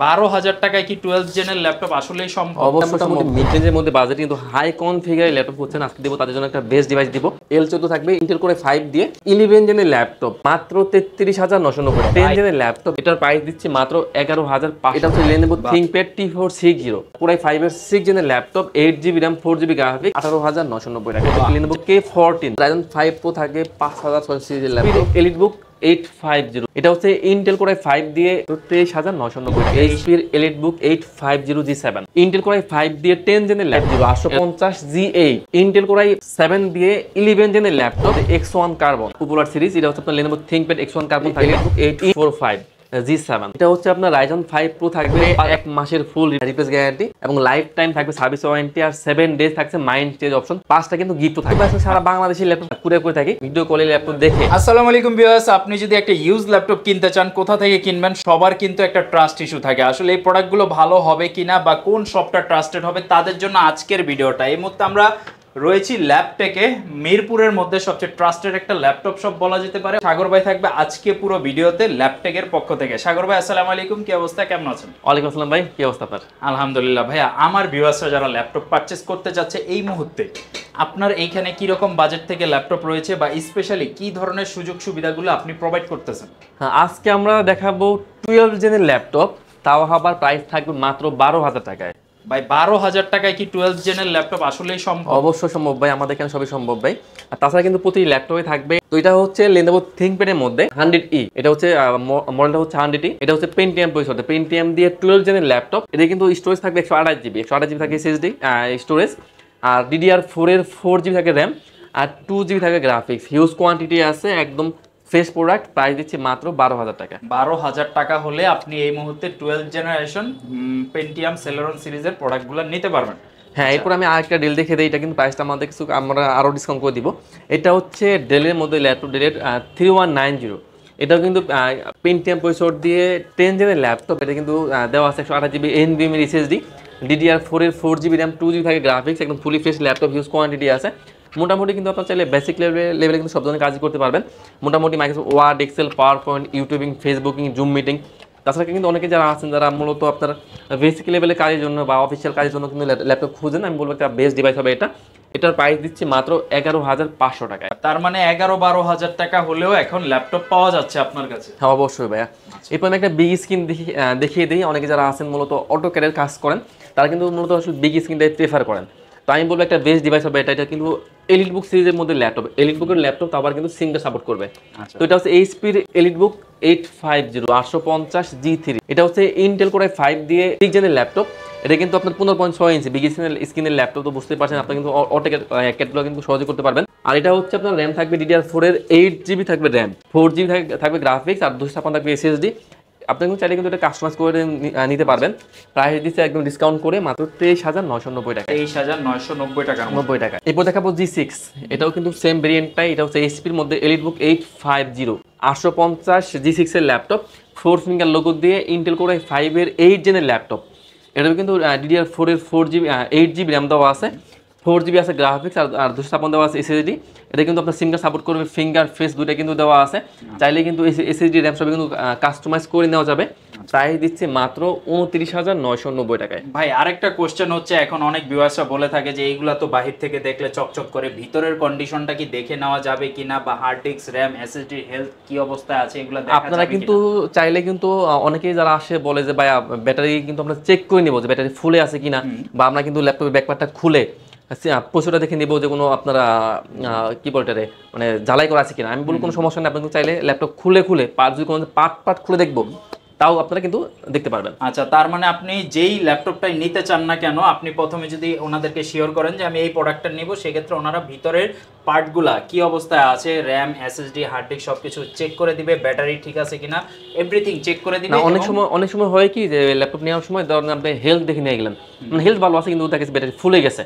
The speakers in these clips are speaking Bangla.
12,000 টাকায় কি 12 জেনের ল্যাপটপ আসলেই সম্ভব? অবশ্যই সম্ভব। মিড রেঞ্জের মধ্যে বাজেট কিন্তু হাই কনফিগারের ল্যাপটপ হচ্ছে না, আজকে দেবো তাদের জন্য একটা বেস্ট ডিভাইস দিব। L14 থাকবে ইন্টেল কোর i5 দিয়ে 11 জেনের ল্যাপটপ মাত্র 33,990। 10 জেনের ল্যাপটপ এটার প্রাইস দিচ্ছে মাত্র 11,500। এটা হচ্ছে Lenovo ThinkPad T460 core i5 এর 6 জেনের laptop 8GB RAM 4GB graphic 18,990 টাকা। Lenovo K14 Ryzen 5 Pro থাকবে 5,600 সিরিজের ল্যাপটপ। EliteBook 850 এটা হচ্ছে ইন্টেল কোর i5 দিয়ে 23,990 টাকা। HP এর EliteBook 850 G7 Intel core i5 দিয়ে 10 জেনের laptop 850 G8 Intel core i7 দিয়ে 11 জেনের laptop X1 Carbon popular series. এটা হচ্ছে আপনার Lenovo ThinkPad X1 কার্বন থাকবে 845 G7 এটা হচ্ছে আপনার Ryzen 5 Pro থাকবে 1 মাসের ফুল রিপ্লেস গ্যারান্টি এবং লাইফ টাইম থাকবে সার্ভিস ওয়ারেন্টি আর 7 ডেজ থাকছে মাইন্ড চেঞ্জ অপশন। 5টা কিন্তু গিফট থাকবে। আসলে সারা বাংলাদেশি ল্যাপটপ কুরিয়ার করে থাকি ভিডিও কলে ল্যাপটপ দেখে। আসসালামু আলাইকুম ভিউয়ার্স, আপনি যদি একটা ইউজ ল্যাপটপ কিনতে চান কোথা থেকে কিনবেন? সবার কিন্তু একটা ট্রাস্ট ইস্যু থাকে, আসলে এই প্রোডাক্টগুলো ভালো হবে কিনা বা কোন শপটা ট্রাস্টেড হবে, তাদের জন্য আজকের ভিডিওটা। এই মুহূর্তে আমরা রয়েছি ল্যাপটেকে, মিরপুরের মধ্যে সবচেয়ে ট্রাস্টেড একটা ল্যাপটপ শপ বলা যেতে পারে। সাগর ভাই থাকবে আজকে পুরো ভিডিওতে ল্যাপটেকের পক্ষ থেকে। সাগর ভাই আসসালামু আলাইকুম, কি অবস্থা, কেমন আছেন? ওয়ালাইকুম আসসালাম ভাই, কি অবস্থা আপনার? আলহামদুলিল্লাহ ভাইয়া। আমার ভিউয়ার্সরা যারা ল্যাপটপ পারচেজ করতে যাচ্ছে এই মুহূর্তে, আপনার এইখানে কি রকম বাজেট থেকে ল্যাপটপ রয়েছে বা স্পেশালি কি ধরনের সুযোগ সুবিধাগুলো আপনি প্রোভাইড করতেছেন? হ্যাঁ, আজকে আমরা দেখাবো 12 জেনের ল্যাপটপ, তাও আবার প্রাইস থাকবে মাত্র 12,000 টাকায়। ভাই 12,000 টাকায় কি 12 জেনের ল্যাপটপ আসলেই সম্ভব? অবশ্যই সম্ভব ভাই, আমাদের এখানে সবই সম্ভব ভাই। আর তাছাড়া কিন্তু প্রতি ল্যাপটপে থাকবে, তো এটা হচ্ছে Lenovo ThinkPad এর মধ্যে 100E, এটা হচ্ছে মডেলটা হচ্ছে 100E, এটা হচ্ছে Pentium প্রসেসর, Pentium দিয়ে 12 জেনের ল্যাপটপ। এটা কিন্তু স্টোরেজ থাকবে 128GB থাকে SSD স্টোরেজ, আর DDR4 এর 4GB থাকে র্যাম আর 2GB থাকে গ্রাফিক্স। হিউজ কোয়ান্টিটি আছে, একদম ফ্রেশ প্রোডাক্ট। প্রাইস দিচ্ছি মাত্র 12,000 টাকা। 12,000 টাকা হলে আপনি এই মুহূর্তে 12 জেনারেশন Pentium Celeron সিরিজের প্রোডাক্টগুলো নিতে পারবেন। হ্যাঁ, এরপর আমি আরেকটা ডেল দেখে দিই। এটা কিন্তু প্রাইসটা আমাদের কিছু আমরা আরও ডিসকাউন্ট করে দিব। এটা হচ্ছে ডেলের মধ্যে ল্যাপটপ, ডেলের 3190। এটাও কিন্তু Pentium প্রসেসর দিয়ে 10 জেনের ল্যাপটপ। এটা কিন্তু দেওয়া আছে 128GB NVMe SSD, DDR4 এর 4GB RAM 2GB থাকে গ্রাফিক্স, একদম fully fresh laptop, huge quantity আছে। মোটামুটি কিন্তু আপনার চাইলে বেসিক লেভেলে কিন্তু সব ধরনের কাজ করতে পারবেন। মোটামুটি Microsoft Word, Excel, PowerPoint, YouTubing, Facebooking, Zoom meeting. তাছাড়া কিন্তু অনেকে যারা আছেন যারা মূলত আপনার বেসিক লেভেলের কাজের জন্য বা অফিসিয়াল কাজের জন্য কিন্তু ল্যাপটপ খুঁজেন, আমি বলবো একটা বেস্ট ডিভাইস হবে এটা। এটার প্রাইস দিচ্ছি মাত্র 11,500 টাকায়। তার মানে 11-12,000 টাকা হলেও এখন ল্যাপটপ পাওয়া যাচ্ছে আপনার কাছে? হ্যাঁ অবশ্যই ভাইয়া। এরপর আমি একটা বিগ স্ক্রিন দেখিয়ে দিই। অনেকে যারা আছেন মূলত অটোক্যাডের কাজ করেন, তারা কিন্তু মূলত আসলে বিগ স্ক্রিনটাই প্রেফার করেন। তো আমি বলবো একটা বেস্ট ডিভাইস হবে এটা। এটা কিন্তু EliteBook সিরিজের মধ্যে ল্যাপটপ, EliteBook-এর ল্যাপটপ তো আবার কিন্তু সিঙ্গেল সাপোর্ট করবে। তো এটা হচ্ছে HP-র EliteBook 850 850 G3। এটা হচ্ছে ইন্টেল কোর i5 দিয়ে 6 জেনের ল্যাপটপ। এটা কিন্তু আপনার 15.6 ইঞ্চি বিগ স্ক্রিনের ল্যাপটপ, তো বুঝতে পারছেন আপনি কিন্তু অটোক্যাডগুলো কিন্তু সহজে করতে পারবেন। আর এটা হচ্ছে আপনার র্যাম থাকবে DDR4 এর 8GB থাকবে র্যাম, 4GB থাকবে গ্রাফিক্স আর 256 থাকবে SSD। আপনি কিন্তু চাইলে কিন্তু এটা কাস্টমাইজ করে নিতে পারবেন। প্রাইস দিচ্ছে একদম ডিসকাউন্ট করে মাত্র 23,990 টাকা। 23,990 টাকা 90 টাকা। এরপর দেখাবো G6, এটাও কিন্তু সেম ভেরিয়েন্টটাই। এটা হচ্ছে HP-র মধ্যে EliteBook 850 850 G6 এর ল্যাপটপ, 4 ফিঙ্গার লোগো দিয়ে ইন্টেল কোর i5 এর 8 জেনের ল্যাপটপ। এটাও কিন্তু DDR4 এর 8GB র্যাম দেওয়া আছে, 4GB আছে গ্রাফিক্স আর 256 দেওয়া আছে SSD। এটা কিন্তু আপনার সিঙ্গেল সাপোর্ট করবে, ফিঙ্গার ফেস দুইটা কিন্তু দেওয়া আছে। চাইলে কিন্তু SSD র্যাম সব কিন্তু কাস্টমাইজ করে নেওয়া যাবে। প্রাইস দিচ্ছে মাত্র 29,990 টাকায়। ভাই আরেকটা কোশ্চেন হচ্ছে, এখন অনেক ভিউয়ার্সরা বলে থাকে যে এইগুলা তো বাহির থেকে দেখলে চকচক করে, ভিতরের কন্ডিশনটা কি দেখে নেওয়া যাবে কিনা বা hard disk, RAM, SSD health কি অবস্থায় আছে এগুলো দেখা যাবে? আপনারা কিন্তু চাইলে কিন্তু অনেকেই যারা আসে বলে যে ভাই ব্যাটারি কিন্তু আমরা চেক করে নিব যে ব্যাটারি ফুলে আছে কিনা, বা আমরা কিন্তু ল্যাপটপের ব্যাকপার্টটা খুলে প্রচুরটা দেখে নিব যে কোনো আপনারা কি বলতে মানে জ্বালাই করা আছে কিনা। আমি বলবো কোনো সমস্যা নেই, আপনারা চাইলে ল্যাপটপ খুলে যদি কোনো পার্ট খুলে দেখবো, তাও আপনারা কিন্তু দেখতে পারবেন। আচ্ছা, তার মানে আপনি যেই ল্যাপটপটাই নিতে চান না কেন, আপনি প্রথমে যদি ওনাদেরকে শিওর করেন যে আমি এই প্রোডাক্টটা নিব, সেক্ষেত্রে ওনারা ভিতরের পার্টগুলা কি অবস্থায় আছে, র্যাম, SSD, হার্ড ডিস্ক সবকিছু চেক করে দিবে, ব্যাটারি ঠিক আছে কিনা, এভরিথিং চেক করে দিবে। অনেক সময় হয় কি যে ল্যাপটপ নেওয়ার সময় ধরেন আপনি হেলথ দেখে নিয়ে গেলেন, হেলথ ভালো আছে কিন্তু দেখেন ব্যাটারি ফুলে গেছে,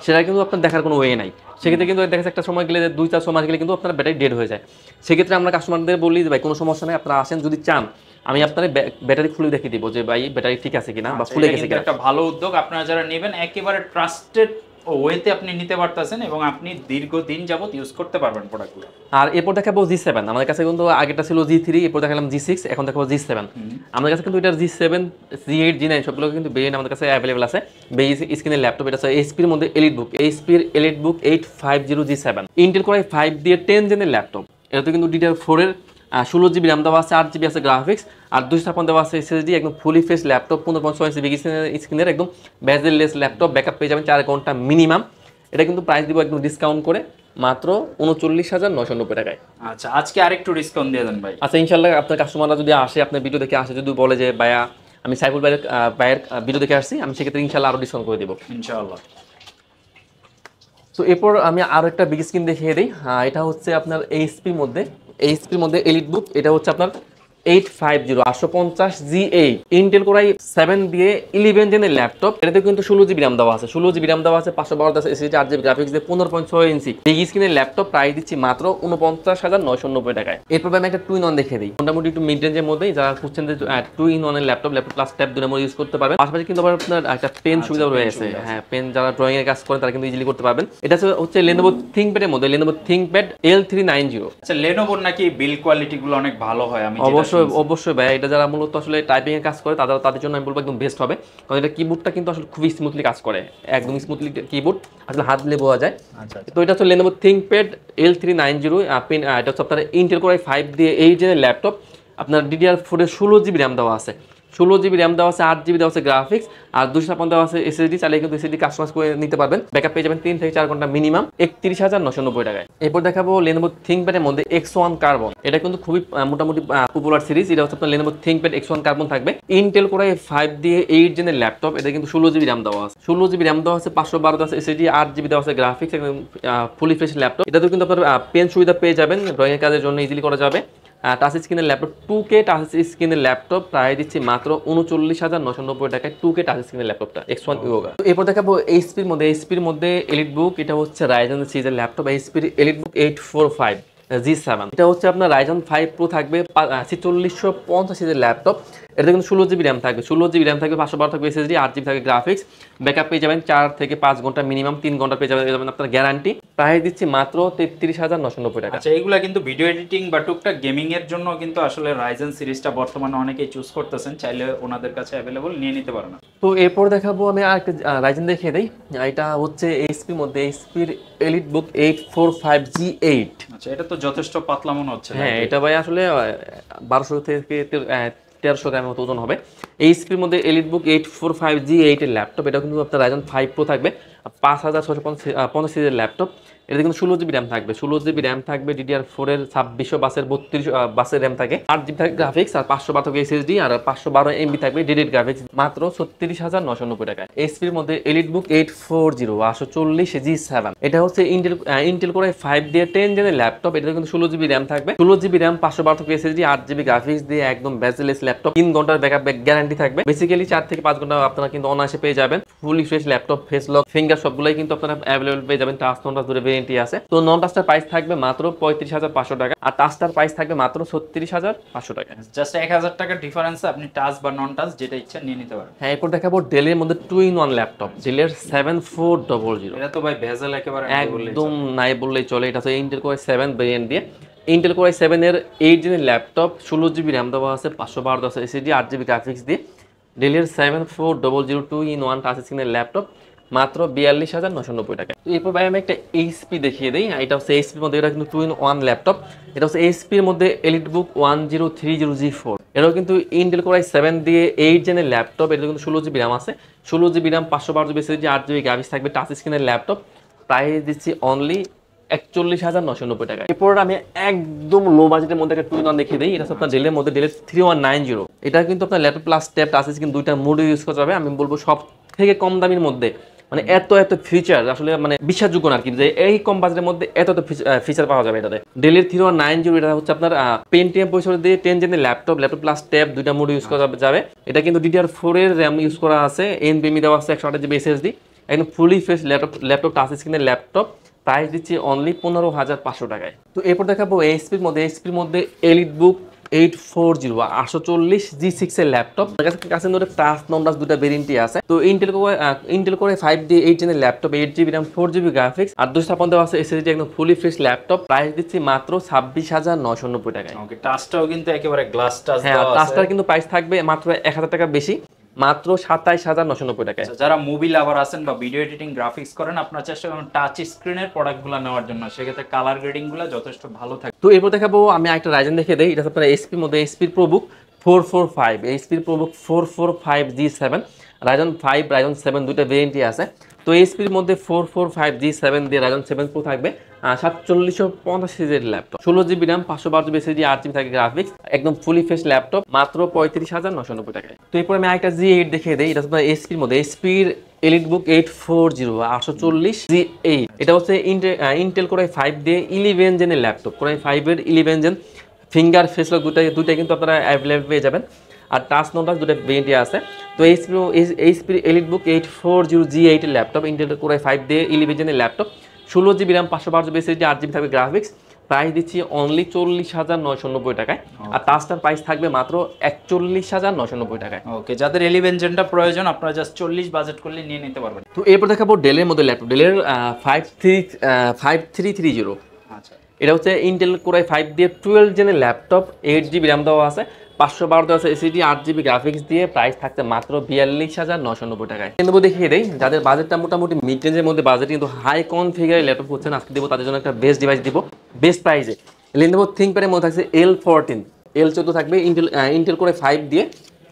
সেটা কিন্তু আপনার দেখার কোনো ওয়ে নাই। সেক্ষেত্রে কিন্তু দেখা যাচ্ছে একটা সময় গেলে 2-4 মাস গেলে কিন্তু আপনার ব্যাটারি ডেড হয়ে যায়। সেক্ষেত্রে আমরা কাস্টমারদের বলি যে ভাই কোনো সমস্যা নেই, আপনারা আসেন, যদি চান আমি আপনার ব্যাটারি খুলে দেখিয়ে দিব যে ভাই ব্যাটারি ঠিক আছে কিনা বা ফুলে গেছে কিনা। একটা ভালো উদ্যোগ, আপনারা যারা নেবেন একেবারে ট্রাস্টেড ওয়েতে আপনি নিতে পারতেছেন এবং আপনি দীর্ঘদিন যাবত ইউজ করতে পারবেন প্রোডাক্টগুলো। আর এরপর দেখাবো G7, আমাদের কাছে কিন্তু আগেটা ছিল G3, এরপর দেখালাম G6, এখন দেখাবো G7। আমাদের কাছে কিন্তু এটার G7, G8, G9 সবগুলো কিন্তু ভেরিয়েন্ট আমাদের কাছে অ্যাভেলেবল আছে। বেজ স্ক্রিনের ল্যাপটপ, এটা হচ্ছে এইচপির মধ্যে এলিটবুক, এইচপির EliteBook 850 G7, Intel core i5 দিয়ে 10 জেনের ল্যাপটপ। এটাতে কিন্তু DDR4 এর 16 GB র্যাম দেওয়া আছে, 8 GB আছে গ্রাফিক্স, আর 256 দেওয়া আছে এসএসডি। একদম fully fresh laptop, 15.6 inch big স্ক্রিনের একদম বেজেললেস ল্যাপটপ, ব্যাকআপ পেয়ে যাবেন 4 ঘন্টা মিনিমাম। এটা কিন্তু প্রাইস দিব একদম ডিসকাউন্ট করে মাত্র 39,990 টাকায়। আচ্ছা, আজকে আরেকটু ডিসকাউন্ট দিয়ে দেন ভাই। আচ্ছা, ইনশাল্লাহ আপনার কাস্টমাররা যদি আসে, আপনার ভিডিও দেখে আসে, যদি বলে যে ভাইয়া আমি সাইফুল ভাইয়ের ভিডিও দেখে আসছি, আমি সেক্ষেত্রে ইনশাল্লাহ আরও ডিসকাউন্ট করে দেবো ইনশাআল্লাহ। তো এরপর আমি আরও একটা বিগ স্ক্রিন দেখিয়ে দিই। এটা হচ্ছে আপনার এইচপির মধ্যে এলিটবুক, এটা হচ্ছে আপনার 850 850 G8 ইন্টেল কোর i7 দিয়ে 11 জেনের ল্যাপটপ। এটাতে কিন্তু 16 GB র্যাম দেওয়া আছে, 16 GB র্যাম দেওয়া আছে, 512 এসএসডি, 8 GB গ্রাফিক্স দিয়ে 15.6 ইঞ্চি বিগ স্ক্রিনের ল্যাপটপ। প্রাইস দিচ্ছি মাত্র 49,990 টাকায়। এরপর আমি একটা 2-in-1 দেখিয়ে দিই, মোটামুটি একটু মিড রেঞ্জের মধ্যেই যারা খুঁজছেন যে 2-in-1 এর ল্যাপটপ প্লাস ট্যাব দুটো মোড ইউজ করতে পারবেন। পাশাপাশি কিন্তু আবার আপনার একটা পেন সুবিধা রয়েছে। হ্যাঁ, পেন যারা ড্রয়িং এর কাজ করেন তারা কিন্তু ইজিলি করতে পারবেন। এটা হচ্ছে Lenovo ThinkPad এর মধ্যে Lenovo ThinkPad L390। আচ্ছা, Lenovo নাকি বিল কোয়ালিটি গুলো অনেক ভালো হয়? আমি অবশ্যই ভাই, এটা যারা মূলত আসলে টাইপিং এর কাজ করে তাদের জন্য আমি বলবো একদম বেস্ট হবে, কারণ এটা কিবোর্ডটা কিন্তু আসলে খুবই স্মুথলি কাজ করে, একদম স্মুথলি কিবোর্ড আসলে হাত দিলে বোঝা যায়। তো এটা হচ্ছে Lenovo ThinkPad L390। এটা হচ্ছে আপনার ইন্টেল কোর i5 দিয়ে 8 জেনের ল্যাপটপ। আপনার DDR4 এর 16 GB র্যাম দেওয়া আছে, 16 GB র্যাম দেওয়া আছে, 8 GB দেওয়া আছে গ্রাফিক্স, আর 256 দেওয়া আছে এসএসডি। চাইলে কিন্তু এসএসডি কাস্টমাইজ করে নিতে পারবেন। ব্যাকআপ পেয়ে যাবেন 3 থেকে 4 ঘন্টা মিনিমাম, 31,990 টাকায়। এরপর দেখাবো Lenovo ThinkPad এর মধ্যে X1 Carbon। এটা কিন্তু খুবই মোটামুটি পপুলার সিরিজ। এটা হচ্ছে আপনার Lenovo ThinkPad X1 Carbon থাকবে, ইন্টেল কোর i5 দিয়ে 8 জেনের ল্যাপটপ। এটা কিন্তু 16 GB র্যাম দেওয়া আছে, 16 GB র্যাম দেওয়া আছে, 512 দেওয়া আছে এসএসডি, 8 GB দেওয়া আছে গ্রাফিক্স, একদম ফুলি ফ্রেশ ল্যাপটপ। এটাতে কিন্তু আপনার পেন সুবিধা পেয়ে যাবেন, ড্রয়িং এর কাজের জন্য ইজিলি করা যাবে। টাচ স্ক্রিনের ল্যাপটপ, 2K টাচ স্ক্রিনের ল্যাপটপ, প্রায় দিচ্ছি মাত্র 39,990 টাকায় 2K টাচ স্ক্রিনের ল্যাপটপটা X1 Yoga। তো এরপর দেখাবো এইচপির মধ্যে এলিটবুক। এটা হচ্ছে রাইজেন সিরিজের ল্যাপটপ, এইচপির এলিটবুক 845 G7। এটা হচ্ছে আপনার রাইজেন 5 Pro থাকবে, 4650 সিরিজের ল্যাপটপ। এটা কিন্তু 16 GB র্যাম থাকবে, 16 GB র্যাম থাকবে, 512 থাকবে এসএসডি, 8 GB থাকবে গ্রাফিক্স, ব্যাকআপ পেয়ে যাবেন 4 থেকে 5 ঘন্টা মিনিমাম, 3 ঘন্টা পেয়ে যাবেন আপনার গ্যারান্টি। প্রাইস দিচ্ছি মাত্র 33,990 টাকা। আচ্ছা, এইগুলা কিন্তু ভিডিও এডিটিং বা টুকটাক গেমিং এর জন্য কিন্তু আসলে রাইজেন সিরিজটা বর্তমানে অনেকেই চুজ করতেছেন, চাইলে ওনাদের কাছে অ্যাভেলেবল নিয়ে নিতে পারেন। তো এরপর দেখাবো আমি আরেকটা রাইজেন দেখিয়ে দিই। এটা হচ্ছে এইচপির মধ্যে এইচপির এলিটবুক 845 G8। আচ্ছা, এটা তো যথেষ্ট পাতলা মনে হচ্ছে। হ্যাঁ, এটা ভাই আসলে 1200 থেকে 1300 গ্রামের মতো ওজন হবে। এইচপির মধ্যে এলিটবুক 845 G8 এর ল্যাপটপ। এটা কিন্তু আপনার রাইজেন 5 Pro থাকবে, 5650 সিরিজের ল্যাপটপ। এটা কিন্তু 16 GB র্যাম থাকবে, 16 GB র্যাম থাকবে, DDR4 এর 2600 বাসের 32 বাসের র্যাম থাকে, 8 GB থাকে গ্রাফিক্স, আর 512 থাকবে এসএসডি, আর 512 MB থাকবে ডেডিকেটেড গ্রাফিক্স, মাত্র 36,990 টাকায়। এইচপির মধ্যে এলিটবুক 840 840 G7। এটা হচ্ছে ইন্টেল কোর i5 দিয়ে 10 জেনের ল্যাপটপ। এটা কিন্তু 16 GB র্যাম থাকবে, 16 GB র্যাম, 512 থাকবে এসএসডি, 8 GB গ্রাফিক্স দিয়ে একদম বেজলেস ল্যাপটপ। 3 ঘন্টার ব্যাকআপ গ্যারান্টি থাকবে। বেসিক্যালি 4 থেকে 5 ঘন্টা আপনারা কিন্তু অনায়াসে পেয়ে যাবেন। Fully fresh laptop, face lock, finger সবগুলাই কিন্তু আপনারা অ্যাভেলেবল পেয়ে যাবেন। টাচ নন টাচ দুটো ভেরিয়েন্টই আছে। তো নন টাচটার প্রাইস থাকবে মাত্র 35,500 টাকা, আর টাচটার প্রাইস থাকবে মাত্র 36,500 টাকা। জাস্ট 1000 টাকার ডিফারেন্সে আপনি টাচ বা নন টাচ যেটা ইচ্ছা নিয়ে নিতে পারেন। হ্যাঁ, এরপর দেখাবো ডেলের মধ্যে 2-in-1 ল্যাপটপ, ডেলের 7400। এটা তো ভাই ভেজাল একেবারে একদম নাই বললেই চলে। এটা হচ্ছে ইন্টেল কোর i7 ভেরিয়েন্ট দিয়ে, ইন্টেল কোর i7 এর 8 জেনের ল্যাপটপ, 16 GB র্যাম দেওয়া আছে, 512 দেওয়া আছে এসএসডি, 8 GB গ্রাফিক্স দিয়ে ডেলের 7400 2-in-1 টাচ স্ক্রিনের ল্যাপটপ, মাত্র 42,990 টাকা। তো এরপর ভাই আমি একটা এইচপি দেখিয়ে দিই। এটা হচ্ছে এইচপির মধ্যে, এটা কিন্তু 2-in-1 ল্যাপটপ। এটা হচ্ছে এইচপির মধ্যে এলিটবুক 1030 G4। এটাও কিন্তু ইন্টেল কোর i7 দিয়ে 8 জেনের ল্যাপটপ। এটা কিন্তু 16 GB র্যাম আছে, 16 GB RAM, 512 GB SSD, 8 GB graphics থাকবে, টাচ স্ক্রিনের ল্যাপটপ। প্রাইস দিচ্ছি অনলি 41,990 টাকা। এরপর আমি একদম লো বাজেটের মধ্যে একটা 2-in-1 দেখিয়ে দিই। এটা হচ্ছে আপনার ডেলের মধ্যে ডেলের 3190। এটা কিন্তু আপনার laptop plus tab touch screen দুইটা মোডে ইউজ করা যাবে। আমি বলবো সব থেকে কম দামের মধ্যে, মানে এত ফিচার আসলে মানে বিশ্বাসযোগ্য না আর কি, যে এই কম বাজেটের মধ্যে এত ফিচার পাওয়া যাবে এটাতে। ডেলের 3190, এটা হচ্ছে আপনার পেন্টিয়াম প্রসেসর দিয়ে 10 জেনের ল্যাপটপ প্লাস ট্যাব দুইটা মোড ইউজ করা যাবে। এটা কিন্তু DDR4 এর র্যাম ইউজ করা আছে, NVMe দেওয়া আছে, 128 GB SSD, একদম ফুলি ফ্রেশ ল্যাপটপ টাচ স্ক্রিনের ল্যাপটপ। প্রাইস দিচ্ছি অনলি 15,500 টাকায়। তো এরপর দেখাবো এইচপির মধ্যে এলিটবুক G840 840 G6 এর ল্যাপটপ। কাছে টাচ নন টাচ দুটো ভেরিয়েন্টই আছে। তো ইন্টেল কোরে 5 দিয়ে 8 জেনের laptop, 8GB RAM 4GB graphics আর 256 দেওয়া আছে এসএসডি, একদম ফুলি ফ্রেশ ল্যাপটপ। প্রাইস দিচ্ছি মাত্র 26,990 টাকায়। ওকে, টাচটাও কিন্তু একেবারে গ্লাস টাচ হ্যাঁ, দেওয়া আছে। টাচটার কিন্তু প্রাইস থাকবে মাত্র 1000 টাকা বেশি, মাত্র 27,990 টাকায়। যারা মুভি লাভার আছেন বা ভিডিও এডিটিং গ্রাফিক্স করেন, আপনারা চেষ্টা করুন টাচ স্ক্রিনের প্রোডাক্টগুলো নেওয়ার জন্য, সেক্ষেত্রে কালার গ্রেডিংগুলো যথেষ্ট ভালো থাকে। তো এরপর দেখাবো আমি একটা রাইজেন দেখে দেই। এটা আপনার এসপির মধ্যে এসপির প্রোবুক 445, এসপির প্রোবুক 445 G7, রাইজন 5 রাইজন 7 দুইটা ভেরিয়েন্টই আছে। তো এসপির মধ্যে 445 G7 দিয়ে রাইজন 7 প্রো থাকবে 4750 সিরিজের laptop, 16GB RAM 512GB SSD 8GB থাকে গ্রাফিক্স, একদম ফুলি ফ্রেশ ল্যাপটপ, মাত্র 35,990 টাকায়। তো এরপর আমি একটা G8 দেখিয়ে দেই। এটা আপনার এসপির মধ্যে এসপির এলিটবুক 840 840 G8। এটা হচ্ছে ইন্টেল কোরাই 5 দিয়ে 11 জেনের ল্যাপটপ, কোরাই 5 এর 11 জেন, ফিঙ্গার ফেস লক দুটাই কিন্তু আপনারা অ্যাভেলেবল পেয়ে যাবেন। আর টাচ নন টাচ দুটো ভেরিয়েন্টই আছে। তো এইচপি এলিটবুক 840 G8 এর ল্যাপটপ, ইন্টেল কোরাই 5 দিয়ে 11 জেনের laptop, 16GB RAM 512GB SSD 8GB থাকবে গ্রাফিক্স। প্রাইস দিচ্ছি অনলি 40,990 টাকায়। আর টাচটার প্রাইস থাকবে মাত্র 41,990 টাকায়। ওকে, যাদের 11 জেনটা প্রয়োজন আপনারা জাস্ট 40 বাজেট করলে নিয়ে নিতে পারবেন। তো এরপর দেখাবো ডেলের মধ্যে ল্যাপটপ, ডেলের 5330। আচ্ছা, এটা হচ্ছে ইন্টেল কোরাই 5 দিয়ে 12 জেনের ল্যাপটপ, 8GB RAM দেওয়া আছে, 512 দেওয়া আছে এসএসডি, 8GB গ্রাফিক্স দিয়ে প্রাইস থাকছে মাত্র 42,990 টাকায়। কিন্তু দেখিয়ে দেই যাদের বাজেটটা মোটামুটি মিড রেঞ্জের মধ্যে, বাজেট কিন্তু হাই কনফিগারের ল্যাপটপ হচ্ছেন, আজকে দেবো তাদের জন্য একটা বেস্ট ডিভাইস দিব বেস্ট প্রাইসে। Lenovo ThinkPad এর মধ্যে থাকছে L14, L14 থাকবে ইন্টেল কোরাই 5 দিয়ে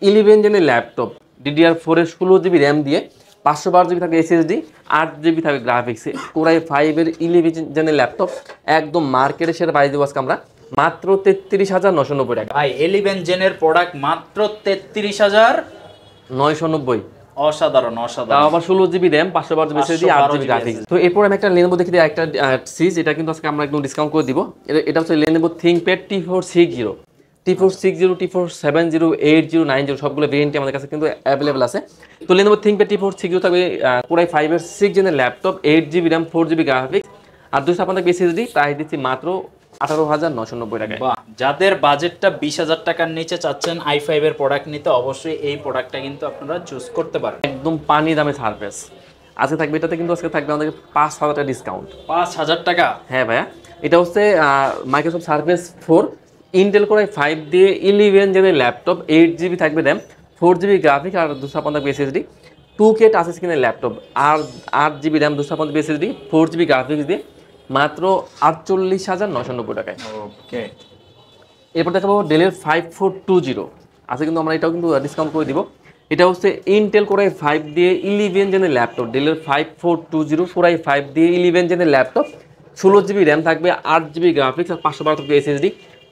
11 জেনের ল্যাপটপ, DDR4 এর 16GB RAM দিয়ে 512GB থাকবে এসএসডি, 8GB থাকবে গ্রাফিক্স, কোরাই 5 এর 11 জেনের ল্যাপটপ, একদম মার্কেটে সেরা প্রাইস দেবো আজকে আমরা মাত্র 33,990 টাকা। ভাই 11 জেনের প্রোডাক্ট মাত্র 33,990। অসাধারণ তাও অসাধারণ। আবার 16GB RAM 512GB SSD 8GB graphics. তো এরপর আমি একটা Lenovo দেখে দিই, একটা সিরিজ, এটা কিন্তু আজকে আমরা একদম ডিসকাউন্ট করে দিব। এটা হচ্ছে Lenovo ThinkPad T460, T460, T470, 80, 90 সবগুলো ভেরিয়েন্টই আমাদের কাছে কিন্তু অ্যাভেলেবল আছে। তো Lenovo ThinkPad T460 থাকবে কোরাই 5 এর 6 জেনের laptop, 8GB RAM 4GB graphics আর 256 SSD, প্রাইস দিচ্ছি মাত্র 18,990 টাকায়। বাহ, যাদের বাজেটটা 20,000 টাকার নিচে চাচ্ছেন i5 এর প্রোডাক্ট নিতে, অবশ্যই এই প্রোডাক্টটা কিন্তু আপনারা চুজ করতে পারেন। একদম পানি দামে সারফেস আজকে থাকবে, এটাতে কিন্তু আজকে থাকবে আমাদের 5,000 টাকা ডিসকাউন্ট। 5,000 টাকা? হ্যাঁ ভাইয়া, এটা হচ্ছে মাইক্রোসফট সার্ফেস 4 ইন্টেল কোরাই 5 দিয়ে 11 জেনের ল্যাপটপ, 8GB থাকবে RAM, 4GB গ্রাফিক্স আর 256 SSD, 2K টাচ স্ক্রিনের ল্যাপটপ আর 8GB RAM 256 SSD 4GB graphics দিয়ে মাত্র 48,990 টাকায়। ওকে, এরপর দেখাবো ডেলের 5420 আছে, কিন্তু আমরা এটাও কিন্তু ডিসকাউন্ট করে দিব। এটা হচ্ছে ইন্টেল কোরাই 5 দিয়ে 11 জেনের ল্যাপটপ, ডেলের 5420 কোরাই 5 দিয়ে 11 জেনের ল্যাপটপ, 16GB RAM থাকবে, 8GB গ্রাফিক্স আর 512 SSD,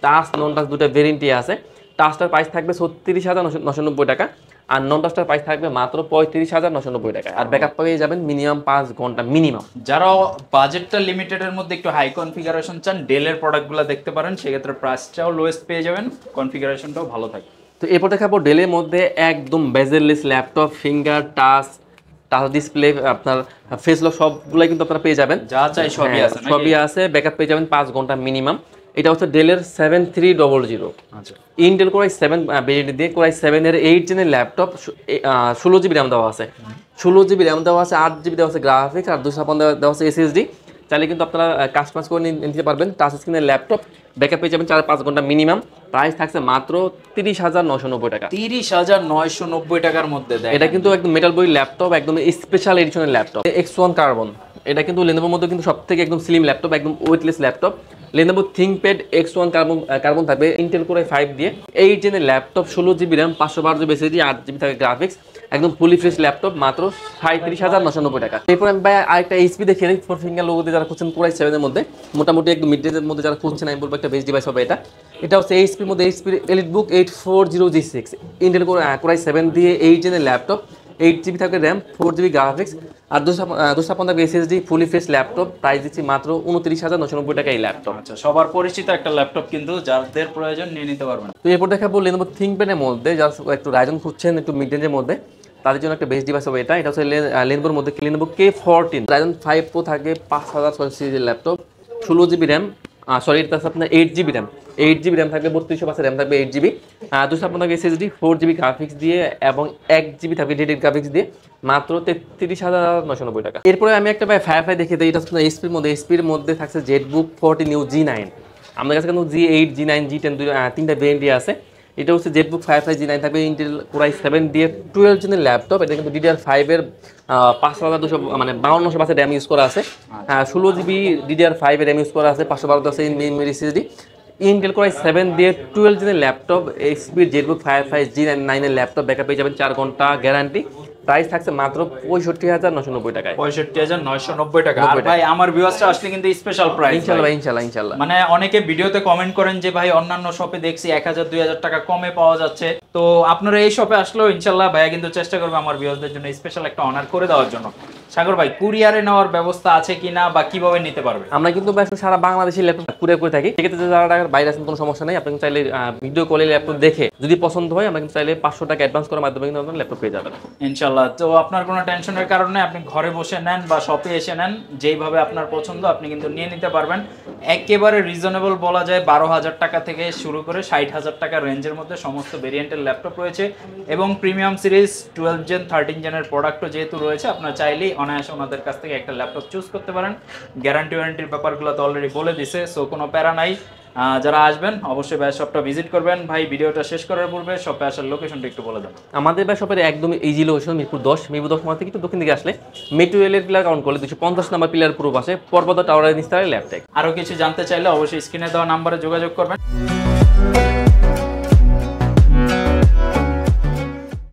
টাচ নন টাচ দুটো ভেরিয়েন্টই আছে। টাচটার প্রাইস থাকবে 36,990 টাকা আর নন টাচটার প্রাইস থাকবে মাত্র 35,990 টাকা। আর ব্যাকআপ পেয়ে যাবেন মিনিমাম 5 ঘন্টা মিনিমাম। যারা বাজেটটা লিমিটেডের মধ্যে একটু হাই কনফিগারেশন চান, ডেলের প্রোডাক্টগুলো দেখতে পারেন, সেক্ষেত্রে প্রাইসটাও লোয়েস্ট পেয়ে যাবেন, কনফিগারেশনটাও ভালো থাকে। তো এরপর দেখাবো ডেলের মধ্যে একদম bezel-less laptop, finger touch display, আপনার ফেস লক সবগুলাই কিন্তু আপনারা পেয়ে যাবেন, যা চাই সবই আছে, সবই আছে, ব্যাকআপ পেয়ে যাবেন 5 ঘন্টা মিনিমাম। এটা হচ্ছে ডেলের 7300, আচ্ছা, ইন্টেল কোরাই 7 ভেরিয়েন্ট দিয়ে কোরাই 7 এর 8 জেনের ল্যাপটপ, 16GB RAM দেওয়া আছে, 16GB RAM দেওয়া আছে, 8GB দেওয়া আছে গ্রাফিক্স আর 256 দেওয়া আছে SSD। চাইলে কিন্তু আপনারা কাস্টমাইজ করে নিতে পারবেন। টাচ স্ক্রিনের ল্যাপটপ, ব্যাকআপ পেয়ে যাবেন 4-5 ঘন্টা মিনিমাম। প্রাইস থাকছে মাত্র 30,990 টাকা। 30,990 টাকার মধ্যে দেয়। এটা কিন্তু একদম মেটাল বডি ল্যাপটপ, একদম স্পেশাল এডিশনের ল্যাপটপ, X1 কার্বন। এটা কিন্তু Lenovoর মধ্যে কিন্তু সবথেকে একদম স্লিম ল্যাপটপ, একদম weightless laptop. Lenovo ThinkPad X1 carbon থাকবে ইন্টেল কোরাই 5 দিয়ে 8 জেনের laptop, 16GB RAM 512GB SSD 8GB থাকে গ্রাফিক্স, একদম ফুলি ফ্রেশ ল্যাপটপ, মাত্র 37,990 টাকা। এরপর আমি ভাই আরেকটা এইচপি দেখিয়ে নিই, 4 ফিঙ্গার লোগো দিয়ে যারা খুঁজছেন কোরাই 7 এর মধ্যে, মোটামুটি একদম মিড রেঞ্জের মধ্যে যারা খুঁজছেন, আমি বলবো একটা বেস্ট ডিভাইস হবে এটা। এটা হচ্ছে এইচপির মধ্যে এইচপির এলিটবুক 840 G6, ইন্টেল কোরাই 7 দিয়ে 8 জেনের ল্যাপটপ, 8GB থাকে RAM, 4GB গ্রাফিক্স আর 256 SSD, fully fresh laptop. Price দিচ্ছি মাত্র 29,990 টাকা এই ল্যাপটপ। আচ্ছা, সবার পরিচিত একটা ল্যাপটপ, কিন্তু যাদের প্রয়োজন নিয়ে নিতে পারবেন। তো এরপর দেখাবো Lenovo ThinkPad এর মধ্যে যারা একটু রাইজন খুঁজছেন, একটু মিড রেঞ্জের মধ্যে, তাদের জন্য একটা বেস্ট ডিভাইস হবে এটা। এটা হচ্ছে Lenovoর মধ্যে Lenovo K14 রাইজন 5 Pro থাকে, 5000 সিরিজের ল্যাপটপ, 16GB RAM সরি এটা আছে আপনার 8GB র্যাম, 8GB র্যাম থাকবে, 3200 র্যাম থাকবে, 8GB 256 SSD, 4GB গ্রাফিক্স দিয়ে এবং 1GB থাকবে ডেডিকেটেড গ্রাফিক্স দিয়ে, মাত্র 33,990 টাকা। এরপরে আমি একটা ফায়ারফ্লাই দেখিয়ে দিই, এটা হচ্ছে এসপির মধ্যে, এসপির মধ্যে থাকছে জেটবুক 40 নিউ G9। আমাদের কাছে কিন্তু G8, G9, G10 তিনটা ভেরিয়েন্টই আছে। এটা হচ্ছে জেটবুক ফায়ারফ্লাই G9 থাকবে, ইন্টেল Core i7 দিয়ে 12 জেনের ল্যাপটপ। এটা কিন্তু DDR5 এর 5200 মানে 5200 র্যাম ইউজ করা আছে, 16GB DDR5 এর র্যাম ইউজ করা আছে, 512 আছে memory SSD। Intel Core i7 দিয়ে 12 জেনের ল্যাপটপ, এইচপির জেটবুক ফায়ারফ্লাই G9 এর ল্যাপটপ, ব্যাকআপ পেয়ে যাবেন 4 ঘন্টা গ্যারান্টি। প্রাইস থাকছে মাত্র 65,990 টাকায়। 65,990 টাকা। আর ভাই আমার ভিউয়ার্সরা আসলে কিন্তু স্পেশাল প্রাইস। ইনশাআল্লাহ। মানে অনেকে ভিডিওতে কমেন্ট করেন যে ভাই অন্যান্য শপে দেখছি 1000-2000 টাকা কমে পাওয়া যাচ্ছে, তো আপনারা এই শপে আসলেও ইনশাআল্লাহ ভাইয়া কিন্তু চেষ্টা করবে আমার ভিউয়ার্সদের জন্য স্পেশাল একটা অনার করে দেওয়ার জন্য। সাগর ভাই, কুরিয়ারে নেওয়ার ব্যবস্থা আছে কিনা বা কিভাবে নিতে পারবে? আমরা কিন্তু সারা বাংলাদেশে ল্যাপটপ কুরিয়ার করে থাকি। সেক্ষেত্রে যারা টাকার বাইরে আছেন কোনো সমস্যা নেই, আপনি চাইলে ভিডিও কলে ল্যাপটপ দেখে যদি পছন্দ হয়, আমরা কিন্তু চাইলে 500 টাকা অ্যাডভান্স করার মাধ্যমে কিন্তু আপনার ল্যাপটপ পেয়ে যাবেন ইনশাআল্লাহ। তো আপনার কোনো টেনশনের কারণে আপনি ঘরে বসে নেন বা শপে এসে নেন, যেইভাবে আপনার পছন্দ আপনি কিন্তু নিয়ে নিতে পারবেন। একেবারে রিজনেবল বলা যায়, 12,000 টাকা থেকে শুরু করে 60,000 টাকা রেঞ্জের মধ্যে সমস্ত ভেরিয়েন্টের ল্যাপটপ রয়েছে এবং প্রিমিয়াম সিরিজ 12 জেন 13 জেনের প্রোডাক্টও যেহেতু রয়েছে, আপনার চাইলেই অনায়াসে ওনাদের কাছ থেকে একটা ল্যাপটপ চুজ করতে পারেন। গ্যারান্টি ওয়ারেন্টির ব্যাপারগুলো তো অলরেডি বলে দিছে, সো কোনো প্যারা নাই। যারা আসবেন অবশ্যই ভাই শপটা ভিজিট করবেন। ভাই ভিডিওটা শেষ করার পূর্বে শপে আসার লোকেশনটা একটু বলে দেন। আমাদের ভাই শপের একদম ইজি লোকেশন মিরপুর 10 মাথা থেকে একটু দক্ষিণ দিকে আসলে মেট্রো রেলের পিলার কাউন্ট করলে 250 নাম্বার পিলার পুরো পাশে পর্বত টাওয়ারের নিস্তারে ল্যাপটেক। আরো কিছু জানতে চাইলে অবশ্যই স্ক্রিনে দেওয়া নাম্বারে যোগাযোগ করবেন।